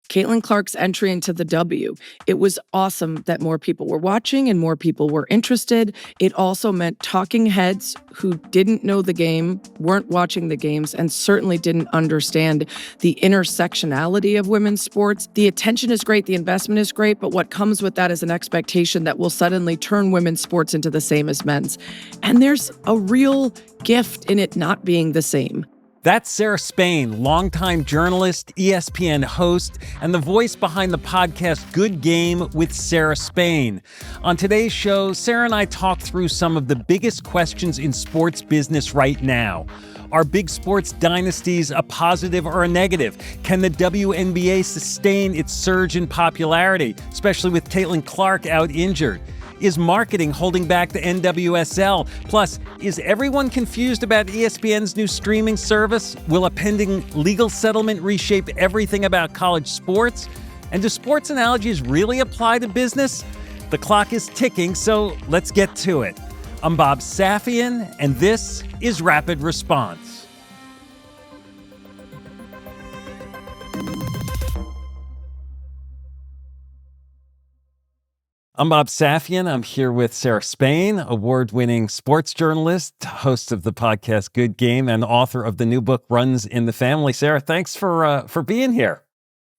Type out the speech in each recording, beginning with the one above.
Caitlin Clark's entry into the W. It was awesome that more people were watching and more people were interested. It also meant talking heads who didn't know the game, weren't watching the games, and certainly didn't understand the intersectionality of women's sports. The attention is great, the investment is great, but what comes with that is an expectation that will suddenly turn women's sports into the same as men's. And there's a real gift in it not being the same. That's Sarah Spain, longtime journalist, ESPN host, and the voice behind the podcast Good Game with Sarah Spain. On today's show, Sarah and I talk through some of the biggest questions in sports business right now. Are big sports dynasties a positive or a negative? Can the WNBA sustain its surge in popularity, especially with Caitlin Clark out injured? Is marketing holding back the NWSL? Plus, is everyone confused about ESPN's new streaming service? Will a pending legal settlement reshape everything about college sports? And do sports analogies really apply to business? The clock is ticking, so let's get to it. I'm Bob Safian, and this is Rapid Response. I'm Bob Safian. I'm here with Sarah Spain, award-winning sports journalist, host of the podcast Good Game, and author of the new book Runs in the Family. Sarah, thanks for being here.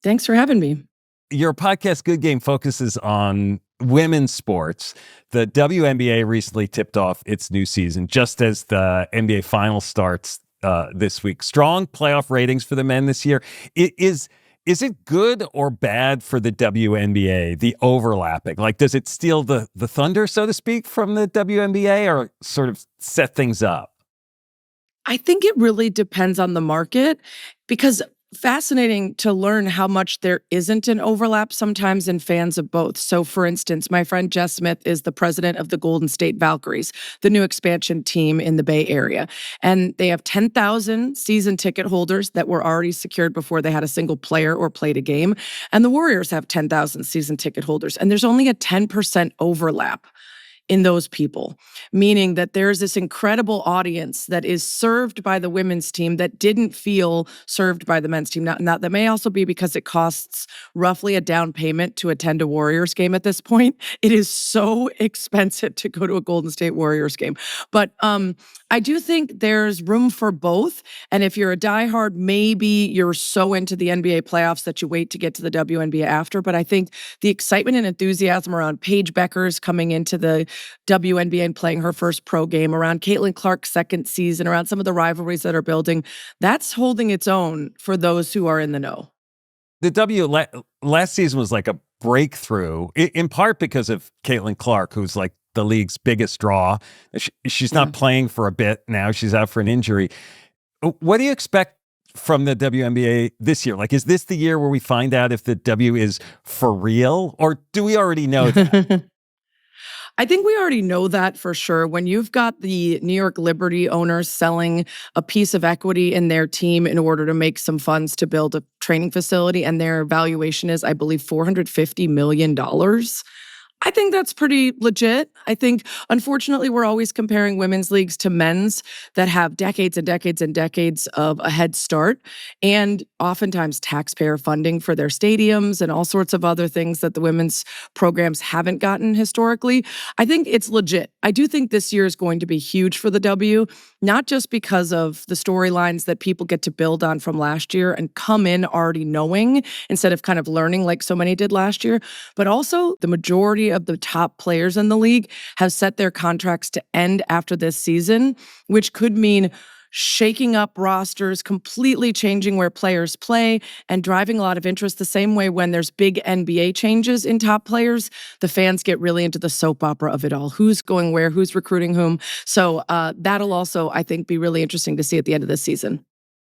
Thanks for having me. Your podcast Good Game focuses on women's sports. The WNBA recently tipped off its new season, just as the NBA Finals starts this week. Strong playoff ratings for the men this year. Is it good or bad for the WNBA, the overlapping? Like, does it steal the thunder, so to speak, from the WNBA or sort of set things up? I think it really depends on the market because fascinating to learn how much there isn't an overlap sometimes in fans of both. So for instance, my friend Jess Smith is the president of the Golden State Valkyries, the new expansion team in the Bay Area. And they have 10,000 season ticket holders that were already secured before they had a single player or played a game. And the Warriors have 10,000 season ticket holders. And there's only a 10% overlap in those people, meaning that there's this incredible audience that is served by the women's team that didn't feel served by the men's team. Now, that may also be because it costs roughly a down payment to attend a Warriors game at this point. It is so expensive to go to a Golden State Warriors game. But I do think there's room for both. And if you're a diehard, maybe you're so into the NBA playoffs that you wait to get to the WNBA after. But I think the excitement and enthusiasm around Paige Beckers coming into the WNBA and playing her first pro game, around Caitlin Clark's second season, around some of the rivalries that are building, that's holding its own for those who are in the know. The last season was like a breakthrough, in part because of Caitlin Clark, who's like the league's biggest draw. She's not playing for a bit now. She's out for an injury. What do you expect from the WNBA this year? Like, is this the year where we find out if the W is for real, or do we already know that? I think we already know that for sure. When you've got the New York Liberty owners selling a piece of equity in their team in order to make some funds to build a training facility, and their valuation is, I believe, $450 million. I think that's pretty legit. I think, unfortunately, we're always comparing women's leagues to men's that have decades and decades and decades of a head start, and oftentimes taxpayer funding for their stadiums and all sorts of other things that the women's programs haven't gotten historically. I think it's legit. I do think this year is going to be huge for the W, not just because of the storylines that people get to build on from last year and come in already knowing instead of kind of learning like so many did last year, but also the majority of the top players in the league have set their contracts to end after this season, which could mean shaking up rosters, completely changing where players play, and driving a lot of interest. The same way when there's big NBA changes in top players, the fans get really into the soap opera of it all. Who's going where, who's recruiting whom. So that'll also, I think, be really interesting to see at the end of this season.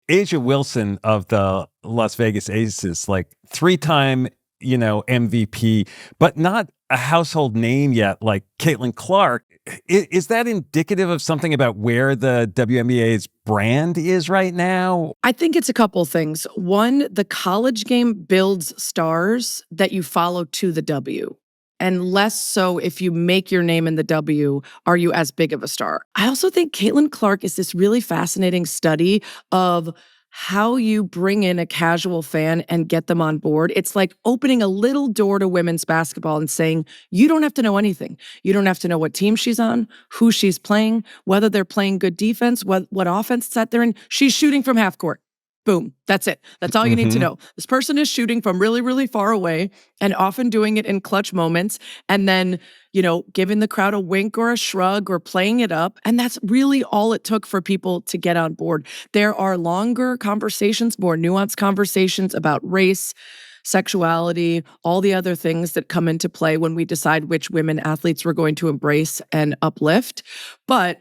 A'ja Wilson of the Las Vegas Aces, like three-time MVP, but not a household name yet, like Caitlin Clark. Is that indicative of something about where the WNBA's brand is right now? I think it's a couple things. One, the college game builds stars that you follow to the W. And less so if you make your name in the W, are you as big of a star? I also think Caitlin Clark is this really fascinating study of how you bring in a casual fan and get them on board. It's like opening a little door to women's basketball and saying, you don't have to know anything. You don't have to know what team she's on, who she's playing, whether they're playing good defense, what offense set they're in. She's shooting from half court. Boom. That's it. That's all you need to Mm-hmm. know. This person is shooting from really, really far away and often doing it in clutch moments. And then, giving the crowd a wink or a shrug or playing it up. And that's really all it took for people to get on board. There are longer conversations, more nuanced conversations about race, sexuality, all the other things that come into play when we decide which women athletes we're going to embrace and uplift. But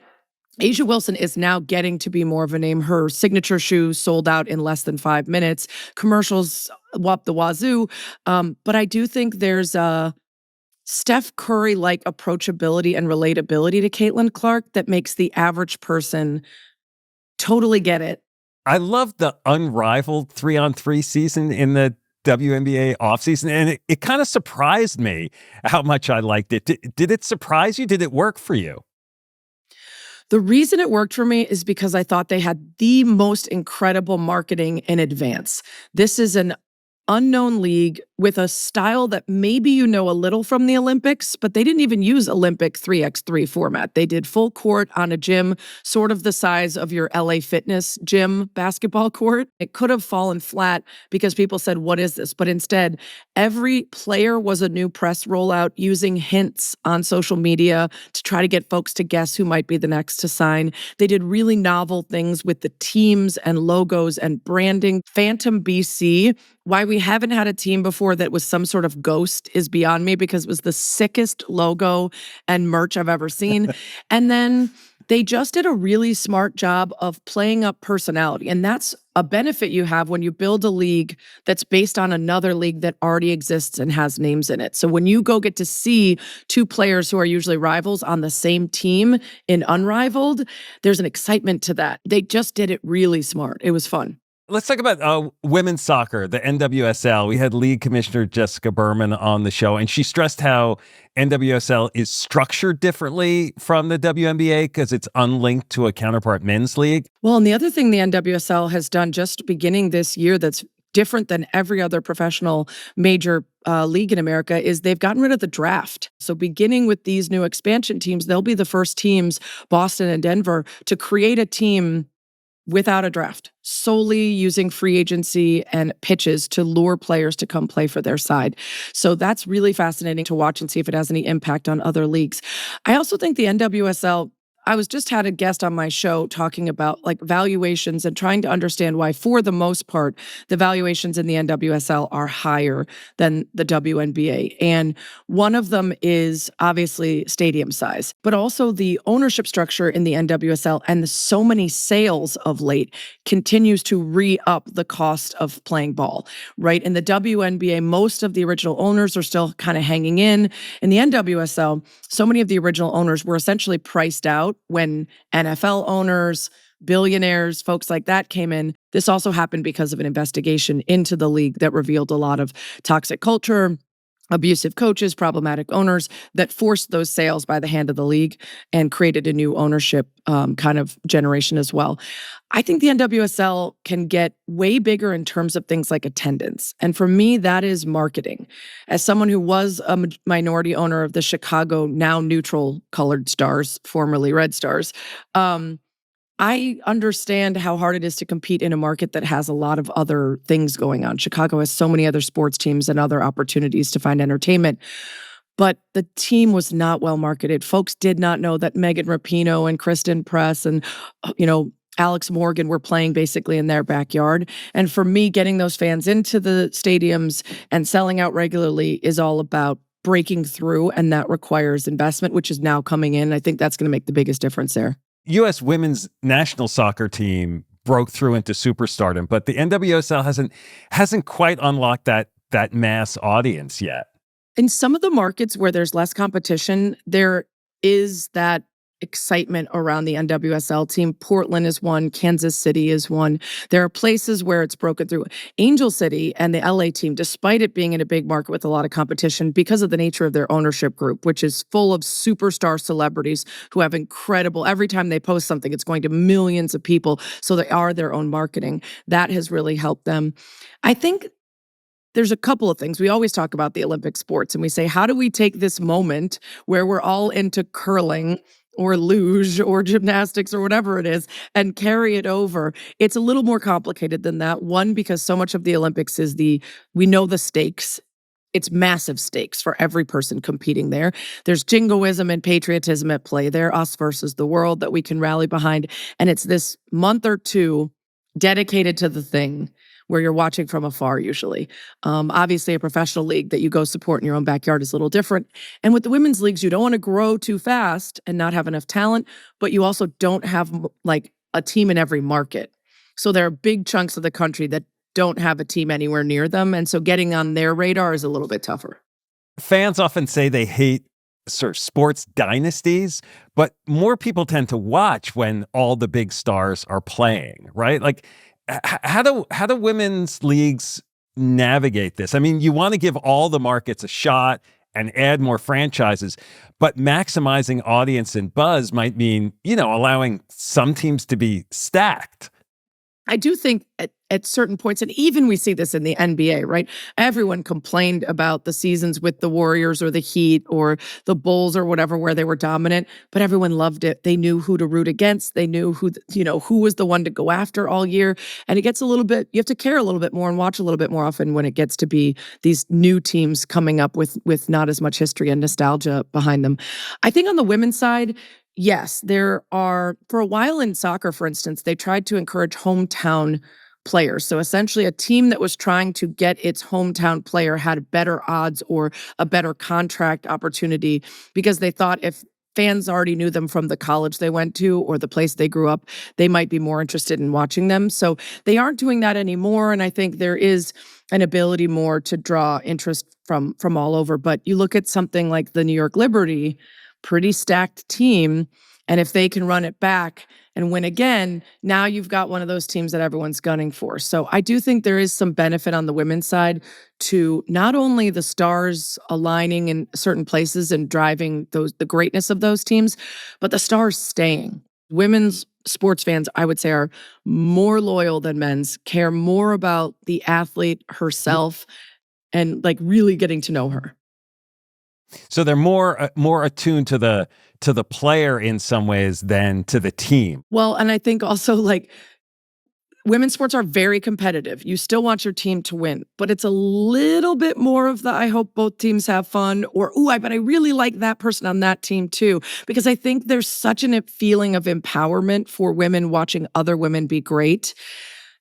Asia Wilson is now getting to be more of a name. Her signature shoe sold out in less than 5 minutes. Commercials up the wazoo. But I do think there's a Steph Curry-like approachability and relatability to Caitlin Clark that makes the average person totally get it. I love the unrivaled 3-on-3 season in the WNBA offseason, and it kind of surprised me how much I liked it. Did it surprise you? Did it work for you? The reason it worked for me is because I thought they had the most incredible marketing in advance. This is an unknown league with a style that maybe you know a little from the Olympics, but they didn't even use Olympic 3x3 format. They did full court on a gym, sort of the size of your LA Fitness gym basketball court. It could have fallen flat because people said, what is this? But instead, every player was a new press rollout using hints on social media to try to get folks to guess who might be the next to sign. They did really novel things with the teams and logos and branding. Phantom BC, why we haven't had a team before that was some sort of ghost is beyond me, because it was the sickest logo and merch I've ever seen. And then they just did a really smart job of playing up personality. And that's a benefit you have when you build a league that's based on another league that already exists and has names in it. So when you go get to see two players who are usually rivals on the same team in Unrivaled, there's an excitement to that. They just did it really smart. It was fun. Let's talk about women's soccer, the NWSL. We had League Commissioner Jessica Berman on the show, and she stressed how NWSL is structured differently from the WNBA because it's unlinked to a counterpart men's league. Well, and the other thing the NWSL has done just beginning this year that's different than every other professional major league in America is they've gotten rid of the draft. So beginning with these new expansion teams, they'll be the first teams, Boston and Denver, to create a team without a draft, solely using free agency and pitches to lure players to come play for their side. So that's really fascinating to watch and see if it has any impact on other leagues. I also think the NWSL, I was just had a guest on my show talking about like valuations and trying to understand why, for the most part, the valuations in the NWSL are higher than the WNBA. And one of them is obviously stadium size, but also the ownership structure in the NWSL and the so many sales of late continues to re-up the cost of playing ball, right? In the WNBA, most of the original owners are still kind of hanging in. In the NWSL, so many of the original owners were essentially priced out when NFL owners, billionaires, folks like that came in. This also happened because of an investigation into the league that revealed a lot of toxic culture, abusive coaches, problematic owners that forced those sales by the hand of the league and created a new ownership kind of generation as well. I think the NWSL can get way bigger in terms of things like attendance. And for me, that is marketing. As someone who was a minority owner of the Chicago, now neutral colored Stars, formerly Red Stars, I understand how hard it is to compete in a market that has a lot of other things going on. Chicago has so many other sports teams and other opportunities to find entertainment. But the team was not well marketed. Folks did not know that Megan Rapinoe and Kristen Press and, Alex Morgan were playing basically in their backyard. And for me, getting those fans into the stadiums and selling out regularly is all about breaking through. And that requires investment, which is now coming in. I think that's going to make the biggest difference there. U.S. women's national soccer team broke through into superstardom, but the NWSL hasn't quite unlocked that mass audience yet. In some of the markets where there's less competition, there is that excitement around the NWSL team. Portland is one, Kansas City is one. There are places where it's broken through. Angel City and the LA team, despite it being in a big market with a lot of competition, because of the nature of their ownership group, which is full of superstar celebrities who have incredible, every time they post something, it's going to millions of people. So they are their own marketing. That has really helped them. I think there's a couple of things. We always talk about the Olympic sports and we say, how do we take this moment where we're all into curling or luge or gymnastics or whatever it is and carry it over? It's a little more complicated than that. One, because so much of the Olympics is we know the stakes. It's massive stakes for every person competing there. There's jingoism and patriotism at play there, us versus the world that we can rally behind. And it's this month or two dedicated to the thing where you're watching from afar usually. Obviously, a professional league that you go support in your own backyard is a little different. And with the women's leagues, you don't want to grow too fast and not have enough talent, but you also don't have like a team in every market. So there are big chunks of the country that don't have a team anywhere near them. And so getting on their radar is a little bit tougher. Fans often say they hate sort of sports dynasties, but more people tend to watch when all the big stars are playing, right? Like, how do women's leagues navigate this? I mean, you want to give all the markets a shot and add more franchises, but maximizing audience and buzz might mean, allowing some teams to be stacked. I do think at certain points, and even we see this in the NBA, right? Everyone complained about the seasons with the Warriors or the Heat or the Bulls or whatever, where they were dominant, but everyone loved it. They knew who to root against. They knew who was the one to go after all year. And it gets a little bit, you have to care a little bit more and watch a little bit more often when it gets to be these new teams coming up with not as much history and nostalgia behind them. I think on the women's side, yes, there are, for a while in soccer, for instance, they tried to encourage hometown players. So essentially, a team that was trying to get its hometown player had better odds or a better contract opportunity because they thought if fans already knew them from the college they went to or the place they grew up, they might be more interested in watching them. So they aren't doing that anymore. And I think there is an ability more to draw interest from all over. But you look at something like the New York Liberty, pretty stacked team. And if they can run it back and win again, now you've got one of those teams that everyone's gunning for. So I do think there is some benefit on the women's side to not only the stars aligning in certain places and driving the greatness of those teams, but the stars staying. Women's sports fans, I would say, are more loyal than men's, care more about the athlete herself and like really getting to know her. So they're more attuned to the player in some ways than to the team. Well, and I think also like women's sports are very competitive. You still want your team to win, but it's a little bit more of the I hope both teams have fun or but I really like that person on that team too, because I think there's such a feeling of empowerment for women watching other women be great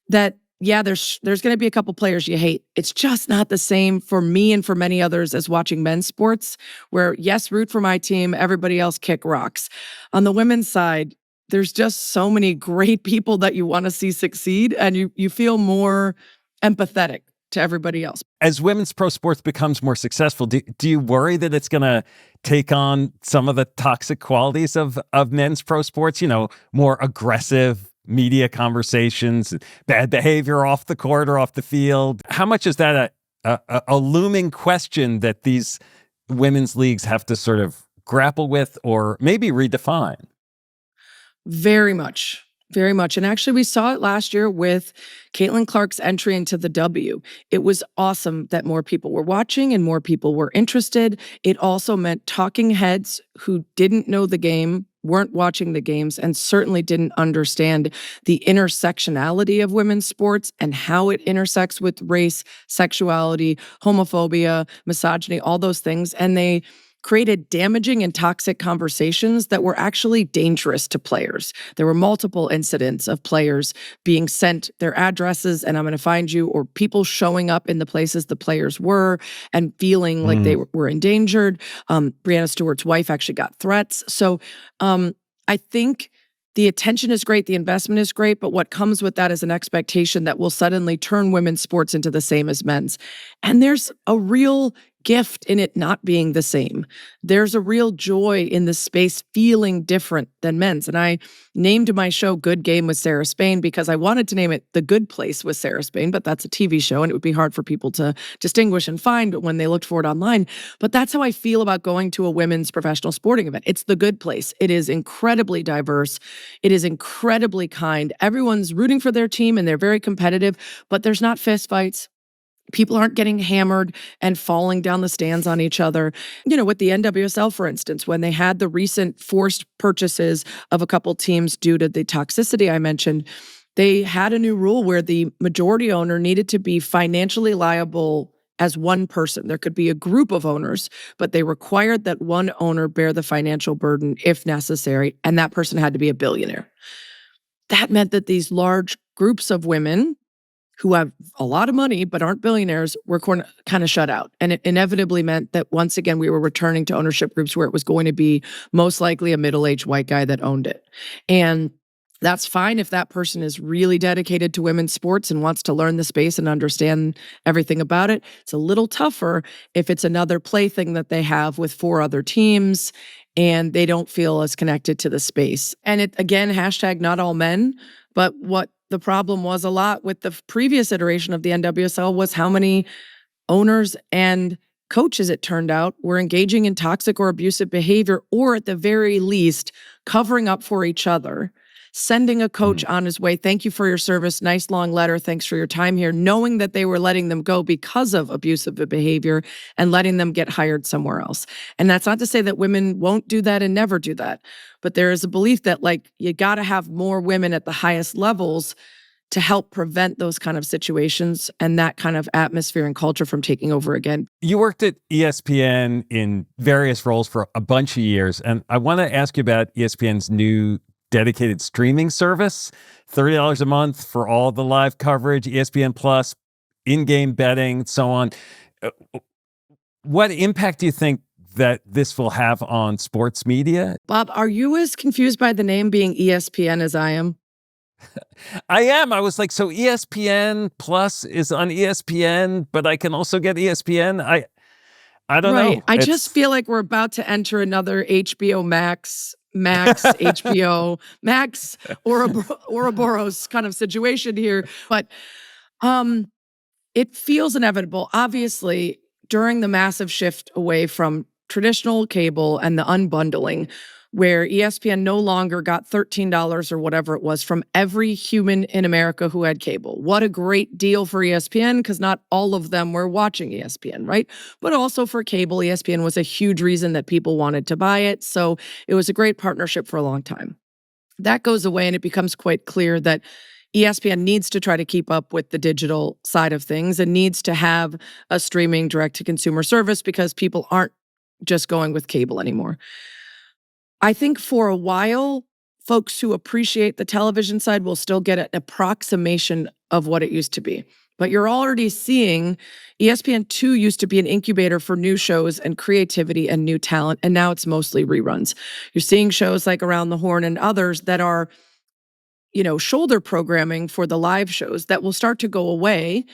that yeah, there's going to be a couple players you hate. It's just not the same for me and for many others as watching men's sports, where yes, root for my team, everybody else kick rocks. On the women's side, there's just so many great people that you want to see succeed, and you feel more empathetic to everybody else. As women's pro sports becomes more successful, do you worry that it's going to take on some of the toxic qualities of men's pro sports? More aggressive media conversations, bad behavior off the court or off the field. How much is that a looming question that these women's leagues have to sort of grapple with or maybe redefine? Very much. Very much. And actually, we saw it last year with Caitlin Clark's entry into the W. It was awesome that more people were watching and more people were interested. It also meant talking heads who didn't know the game, weren't watching the games, and certainly didn't understand the intersectionality of women's sports and how it intersects with race, sexuality, homophobia, misogyny, all those things. And they created damaging and toxic conversations that were actually dangerous to players. There were multiple incidents of players being sent their addresses and I'm going to find you, or people showing up in the places the players were and feeling like they were endangered. Breanna Stewart's wife actually got threats. So I think the attention is great, the investment is great, but what comes with that is an expectation that will suddenly turn women's sports into the same as men's. And there's a real gift in it not being the same. There's a real joy in the space feeling different than men's. And I named my show Good Game with Sarah Spain because I wanted to name it The Good Place with Sarah Spain, but that's a TV show and it would be hard for people to distinguish and find when they looked for it online. But that's how I feel about going to a women's professional sporting event. It's the good place. It is incredibly diverse. It is incredibly kind. Everyone's rooting for their team and they're very competitive, but there's not fist fights. People aren't getting hammered and falling down the stands on each other. With the NWSL, for instance, when they had the recent forced purchases of a couple teams due to the toxicity I mentioned, they had a new rule where the majority owner needed to be financially liable as one person. There could be a group of owners, but they required that one owner bear the financial burden if necessary, and that person had to be a billionaire. That meant that these large groups of women who have a lot of money but aren't billionaires were kind of shut out. And it inevitably meant that once again, we were returning to ownership groups where it was going to be most likely a middle-aged white guy that owned it. And that's fine if that person is really dedicated to women's sports and wants to learn the space and understand everything about it. It's a little tougher if it's another plaything that they have with 4 other teams and they don't feel as connected to the space. And it, again, hashtag not all men, but what the problem was a lot with the previous iteration of the NWSL was how many owners and coaches, it turned out, were engaging in toxic or abusive behavior, or at the very least, covering up for each other, sending a coach on his way. Thank you for your service. Nice long letter. Thanks for your time here. Knowing that they were letting them go because of abusive behavior and letting them get hired somewhere else. And that's not to say that women won't do that and never do that. But there is a belief that you got to have more women at the highest levels to help prevent those kind of situations and that kind of atmosphere and culture from taking over again. You worked at ESPN in various roles for a bunch of years, and I want to ask you about ESPN's new dedicated streaming service, $30 a month for all the live coverage, ESPN Plus, in-game betting, so on. What impact do you think that this will have on sports media? Bob, are you as confused by the name being ESPN as I am? I am. I was like, so ESPN Plus is on ESPN, but I can also get ESPN. I don't know. I just feel like we're about to enter another HBO Max, HBO Max, Ouroboros kind of situation here. But it feels inevitable. Obviously, during the massive shift away from traditional cable and the unbundling, where ESPN no longer got $13 or whatever it was from every human in America who had cable. What a great deal for ESPN, because not all of them were watching ESPN, right? But also for cable, ESPN was a huge reason that people wanted to buy it. So it was a great partnership for a long time. That goes away, and it becomes quite clear that ESPN needs to try to keep up with the digital side of things and needs to have a streaming direct-to-consumer service because people aren't just going with cable anymore. I think for a while, folks who appreciate the television side will still get an approximation of what it used to be. But you're already seeing ESPN2 used to be an incubator for new shows and creativity and new talent, and now it's mostly reruns. You're seeing shows like Around the Horn and others that are, shoulder programming for the live shows that will start to go away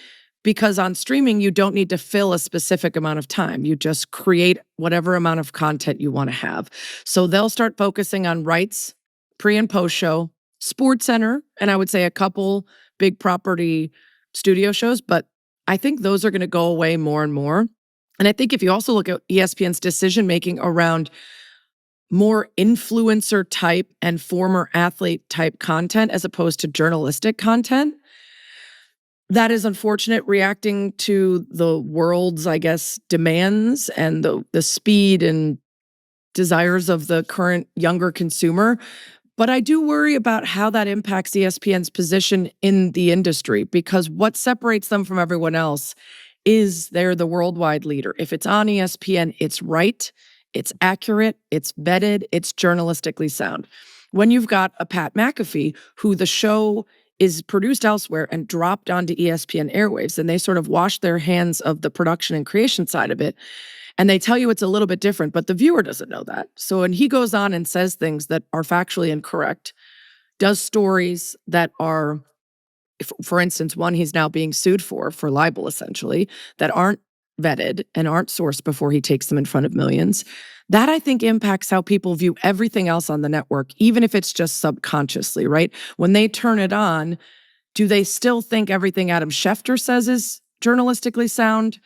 because on streaming, you don't need to fill a specific amount of time. You just create whatever amount of content you want to have. So they'll start focusing on rights, pre and post show, Sports Center, and I would say a couple big property studio shows, but I think those are going to go away more and more. And I think if you also look at ESPN's decision-making around more influencer type and former athlete type content as opposed to journalistic content, that is unfortunate, reacting to the world's, I guess, demands and the speed and desires of the current younger consumer. But I do worry about how that impacts ESPN's position in the industry, because what separates them from everyone else is they're the worldwide leader. If it's on ESPN, it's right, it's accurate, it's vetted, it's journalistically sound. When you've got a Pat McAfee, who the show is produced elsewhere and dropped onto ESPN airwaves, and they sort of wash their hands of the production and creation side of it, and they tell you it's a little bit different, but the viewer doesn't know that. So when he goes on and says things that are factually incorrect, does stories that are, for instance, one he's now being sued for libel, essentially, that aren't vetted and aren't sourced before he takes them in front of millions. That I think impacts how people view everything else on the network, even if it's just subconsciously, right? When they turn it on, do they still think everything Adam Schefter says is journalistically sound?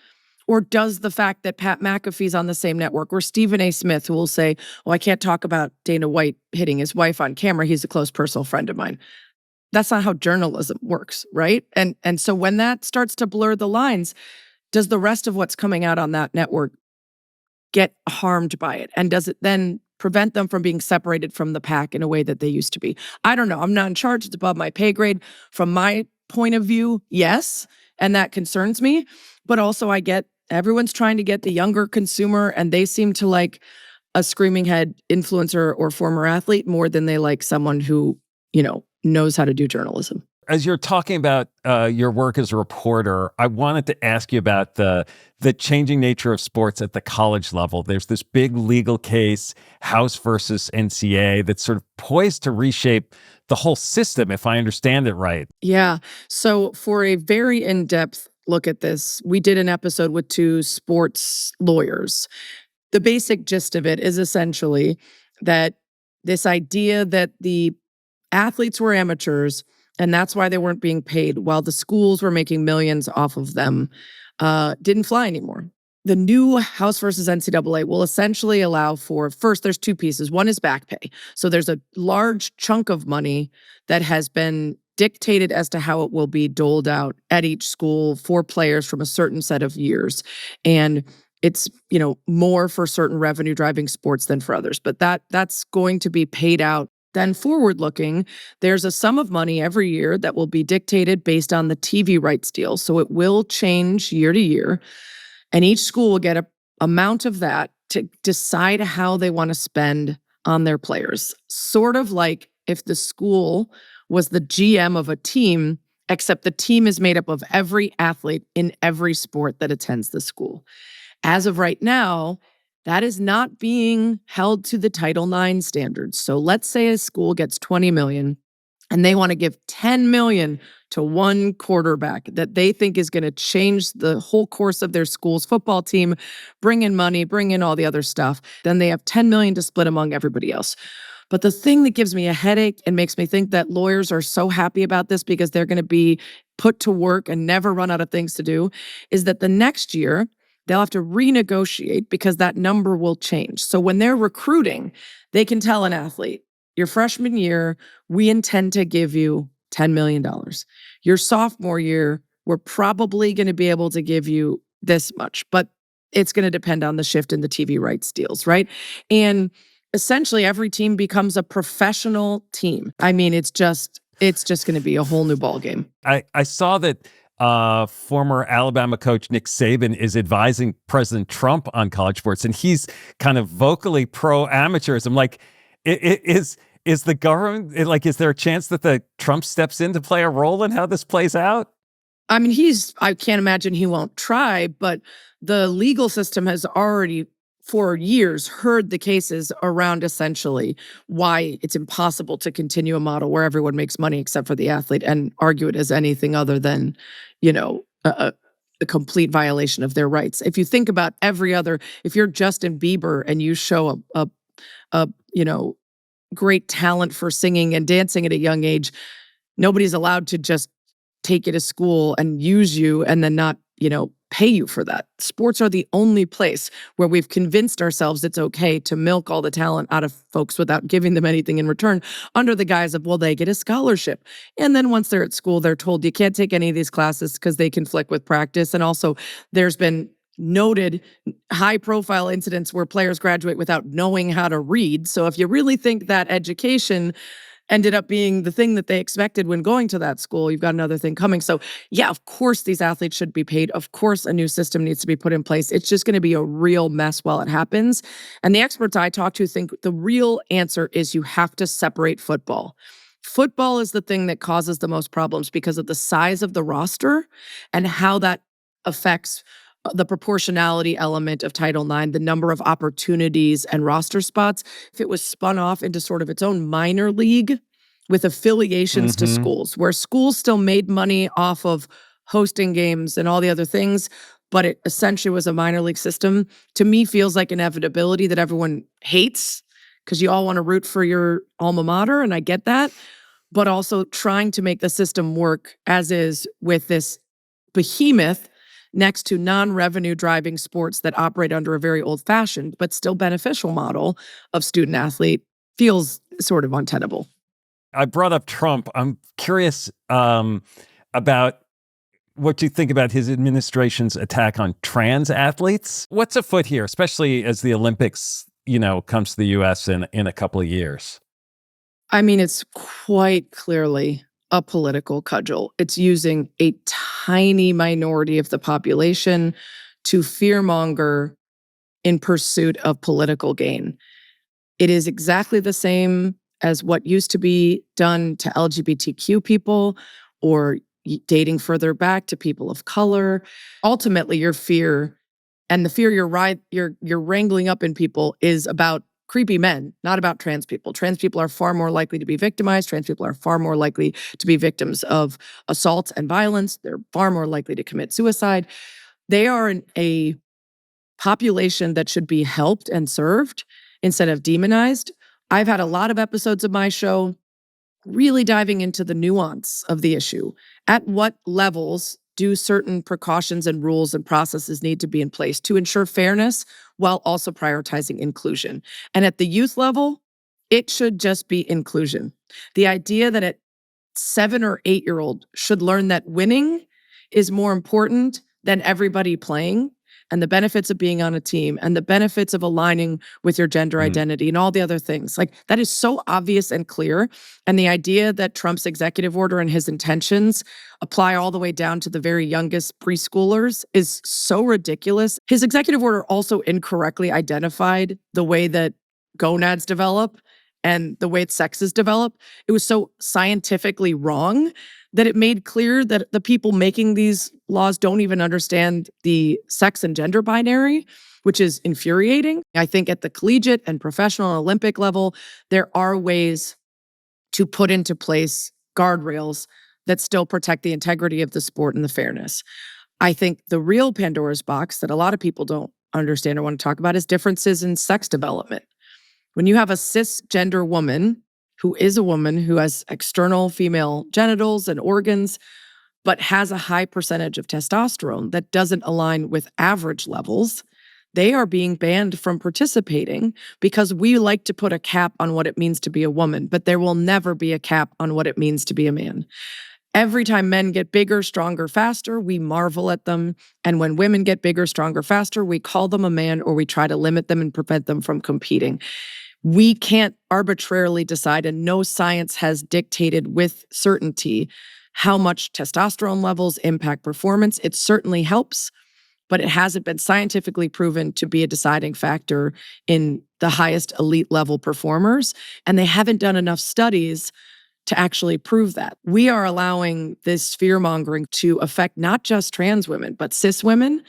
Or does the fact that Pat McAfee's on the same network, or Stephen A. Smith, who will say, "Well, I can't talk about Dana White hitting his wife on camera. He's a close personal friend of mine." That's not how journalism works, right? And so when that starts to blur the lines, does the rest of what's coming out on that network get harmed by it? And does it then prevent them from being separated from the pack in a way that they used to be? I don't know. I'm not in charge. It's above my pay grade. From my point of view, yes. And that concerns me. But also, I get everyone's trying to get the younger consumer, and they seem to like a screaming head influencer or former athlete more than they like someone who, knows how to do journalism. As you're talking about your work as a reporter, I wanted to ask you about the changing nature of sports at the college level. There's this big legal case, House versus NCAA, that's sort of poised to reshape the whole system, if I understand it right. Yeah. So for a very in-depth look at this, we did an episode with two sports lawyers. The basic gist of it is essentially that this idea that the athletes were amateurs, and that's why they weren't being paid while the schools were making millions off of them, didn't fly anymore. The new House versus NCAA will essentially allow for, first, there's two pieces. One is back pay. So there's a large chunk of money that has been dictated as to how it will be doled out at each school for players from a certain set of years. And it's, more for certain revenue driving sports than for others. But that's going to be paid out. Then forward looking, there's a sum of money every year that will be dictated based on the TV rights deal. So it will change year to year. And each school will get a amount of that to decide how they want to spend on their players. Sort of like if the school was the GM of a team, except the team is made up of every athlete in every sport that attends the school. As of right now, that is not being held to the Title IX standards. So let's say a school gets $20 million and they want to give $10 million to one quarterback that they think is going to change the whole course of their school's football team, bring in money, bring in all the other stuff. Then they have $10 million to split among everybody else. But the thing that gives me a headache and makes me think that lawyers are so happy about this because they're going to be put to work and never run out of things to do is that the next year, they'll have to renegotiate because that number will change. So when they're recruiting, they can tell an athlete, your freshman year, we intend to give you $10 million. Your sophomore year, we're probably going to be able to give you this much, but it's going to depend on the shift in the TV rights deals, right? And essentially every team becomes a professional team. I mean, it's just going to be a whole new ballgame. I saw that former Alabama coach Nick Saban is advising President Trump on college sports, and he's kind of vocally pro-amateurism. Like, is the government, like, is there a chance that the Trump steps in to play a role in how this plays out? I mean, I can't imagine he won't try, but the legal system has already for years heard the cases around essentially why it's impossible to continue a model where everyone makes money except for the athlete and argue it as anything other than, a complete violation of their rights. If you think about if you're Justin Bieber and you show a great talent for singing and dancing at a young age, nobody's allowed to just take you to school and use you and then not, pay you for that. Sports are the only place where we've convinced ourselves it's okay to milk all the talent out of folks without giving them anything in return under the guise of, well, they get a scholarship. And then once they're at school, they're told you can't take any of these classes because they conflict with practice. And also there's been noted high-profile incidents where players graduate without knowing how to read. So if you really think that education ended up being the thing that they expected when going to that school, you've got another thing coming. So yeah, of course these athletes should be paid. Of course a new system needs to be put in place. It's just going to be a real mess while it happens. And the experts I talk to think the real answer is you have to separate football. Football is the thing that causes the most problems because of the size of the roster and how that affects the proportionality element of Title IX, the number of opportunities and roster spots. If it was spun off into sort of its own minor league with affiliations to schools, where schools still made money off of hosting games and all the other things, but it essentially was a minor league system, to me feels like inevitability that everyone hates because you all want to root for your alma mater, and I get that, but also trying to make the system work as is with this behemoth next to non-revenue driving sports that operate under a very old-fashioned but still beneficial model of student athlete feels sort of untenable. I brought up Trump. I'm curious about what you think about his administration's attack on trans athletes. What's afoot here, especially as the Olympics, comes to the U.S. in a couple of years? I mean, it's quite clearly a political cudgel. It's using a tiny minority of the population to fearmonger in pursuit of political gain. It is exactly the same as what used to be done to LGBTQ people or dating further back to people of color. Ultimately, your fear and the fear you're wrangling up in people is about creepy men, not about trans people. Trans people are far more likely to be victimized. Trans people are far more likely to be victims of assault and violence. They're far more likely to commit suicide. They are a population that should be helped and served instead of demonized. I've had a lot of episodes of my show really diving into the nuance of the issue. At what levels do certain precautions and rules and processes need to be in place to ensure fairness while also prioritizing inclusion? And at the youth level, it should just be inclusion. The idea that a 7 or 8-year-old should learn that winning is more important than everybody playing, and the benefits of being on a team and the benefits of aligning with your gender identity and all the other things. Like, that is so obvious and clear. And the idea that Trump's executive order and his intentions apply all the way down to the very youngest preschoolers is so ridiculous. His executive order also incorrectly identified the way that gonads develop and the way sexes develop. It was so scientifically wrong that it made clear that the people making these laws don't even understand the sex and gender binary, which is infuriating. I think at the collegiate and professional and Olympic level, there are ways to put into place guardrails that still protect the integrity of the sport and the fairness. I think the real Pandora's box that a lot of people don't understand or want to talk about is differences in sex development. When you have a cisgender woman who is a woman who has external female genitals and organs, but has a high percentage of testosterone that doesn't align with average levels, they are being banned from participating because we like to put a cap on what it means to be a woman, but there will never be a cap on what it means to be a man. Every time men get bigger, stronger, faster, we marvel at them. And when women get bigger, stronger, faster, we call them a man or we try to limit them and prevent them from competing. We can't arbitrarily decide, and no science has dictated with certainty how much testosterone levels impact performance. It certainly helps, but it hasn't been scientifically proven to be a deciding factor in the highest elite level performers. And they haven't done enough studies to actually prove that. We are allowing this fear-mongering to affect not just trans women, but cis women.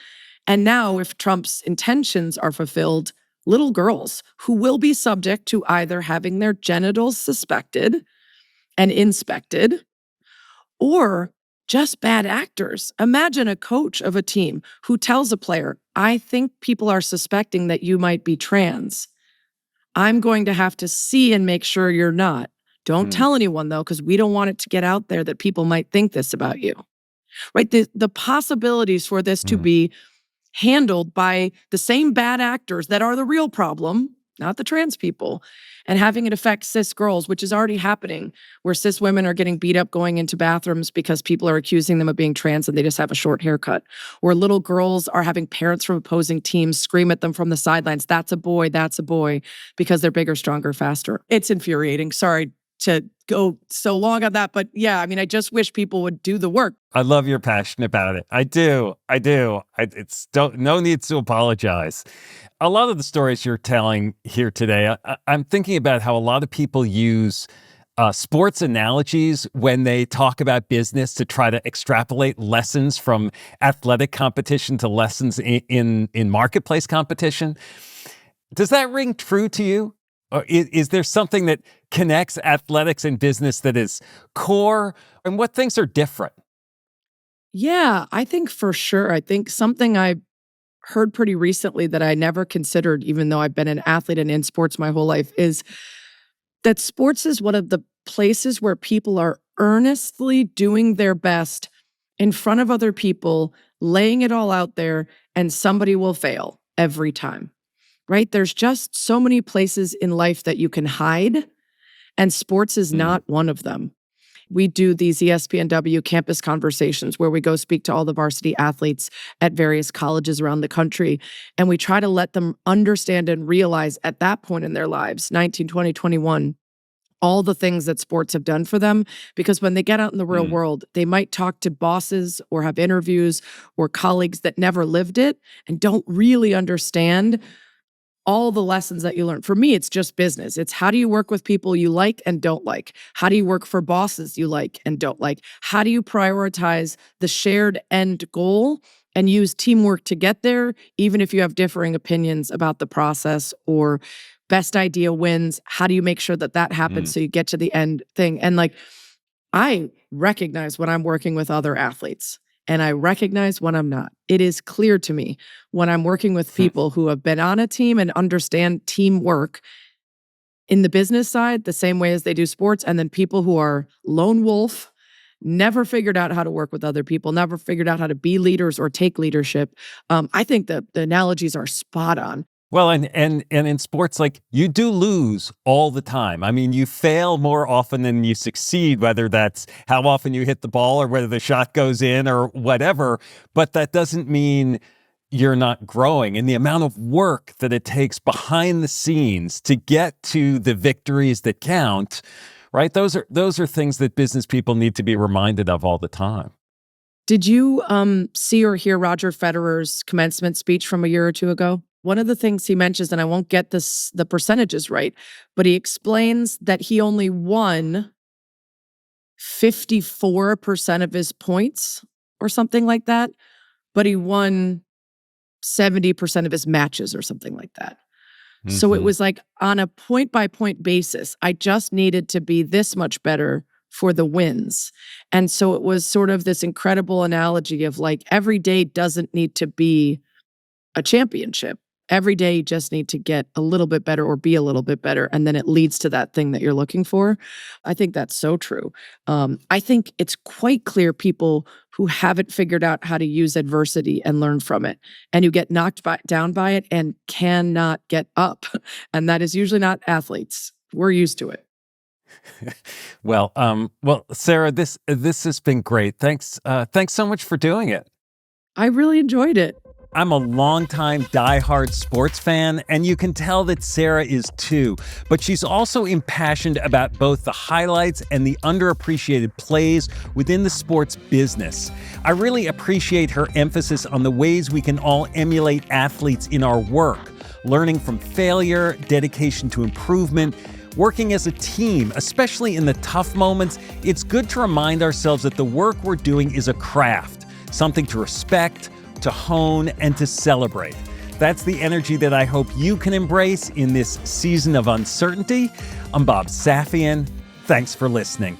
And now, if Trump's intentions are fulfilled, little girls who will be subject to either having their genitals suspected and inspected or just bad actors. Imagine a coach of a team who tells a player, I think people are suspecting that you might be trans. I'm going to have to see and make sure you're not. Don't tell anyone, though, because we don't want it to get out there that people might think this about you. Right? The possibilities for this to be handled by the same bad actors that are the real problem, not the trans people, and having it affect cis girls, which is already happening, where cis women are getting beat up going into bathrooms because people are accusing them of being trans and they just have a short haircut. Or little girls are having parents from opposing teams scream at them from the sidelines, that's a boy, because they're bigger, stronger, faster. It's infuriating. Sorry to go so long on that, but yeah, I mean, I just wish people would do the work. I love you're passionate about it. I do. No need to apologize. A lot of the stories you're telling here today, I'm thinking about how a lot of people use sports analogies when they talk about business to try to extrapolate lessons from athletic competition to lessons in marketplace competition. Does that ring true to you? Or is there something that connects athletics and business that is core? And what things are different? Yeah, I think for sure. I think something I heard pretty recently that I never considered, even though I've been an athlete and in sports my whole life, is that sports is one of the places where people are earnestly doing their best in front of other people, laying it all out there, and somebody will fail every time, right? There's just so many places in life that you can hide, and sports is Mm, not one of them. We do these ESPNW campus conversations where we go speak to all the varsity athletes at various colleges around the country. And we try to let them understand and realize at that point in their lives, 19, 20, 21, all the things that sports have done for them. Because when they get out in the real mm, world, they might talk to bosses or have interviews or colleagues that never lived it and don't really understand all the lessons that you learn. For me, it's just business. It's how do you work with people you like and don't like? How do you work for bosses you like and don't like? How do you prioritize the shared end goal and use teamwork to get there, even if you have differing opinions about the process or best idea wins? How do you make sure that that happens mm, so you get to the end thing? And like, I recognize when I'm working with other athletes and I recognize when I'm not. It is clear to me when I'm working with hmm. people who have been on a team and understand teamwork in the business side the same way as they do sports, and then people who are lone wolf, never figured out how to work with other people, never figured out how to be leaders or take leadership. I think that the analogies are spot on. Well, and in sports, like you do lose all the time. I mean, you fail more often than you succeed, whether that's how often you hit the ball or whether the shot goes in or whatever. But that doesn't mean you're not growing. And the amount of work that it takes behind the scenes to get to the victories that count, right? Those are things that business people need to be reminded of all the time. Did you see or hear Roger Federer's commencement speech from a year or two ago? One of the things he mentions, and I won't get the percentages right, but he explains that he only won 54% of his points or something like that, but he won 70% of his matches or something like that. So it Hmm. was like on a point by point basis, I just needed to be this much better for the wins. And so it was sort of this incredible analogy of like every day doesn't need to be a championship. Every day you just need to get a little bit better or be a little bit better. And then it leads to that thing that you're looking for. I think that's so true. I think it's quite clear people who haven't figured out how to use adversity and learn from it and who get down by it and cannot get up. And that is usually not athletes. We're used to it. Well, Sarah, this has been great. Thanks so much for doing it. I really enjoyed it. I'm a longtime diehard sports fan, and you can tell that Sarah is too. But she's also impassioned about both the highlights and the underappreciated plays within the sports business. I really appreciate her emphasis on the ways we can all emulate athletes in our work, learning from failure, dedication to improvement. Working as a team, especially in the tough moments, it's good to remind ourselves that the work we're doing is a craft, something to respect, to hone, and to celebrate. That's the energy that I hope you can embrace in this season of uncertainty. I'm Bob Safian. Thanks for listening.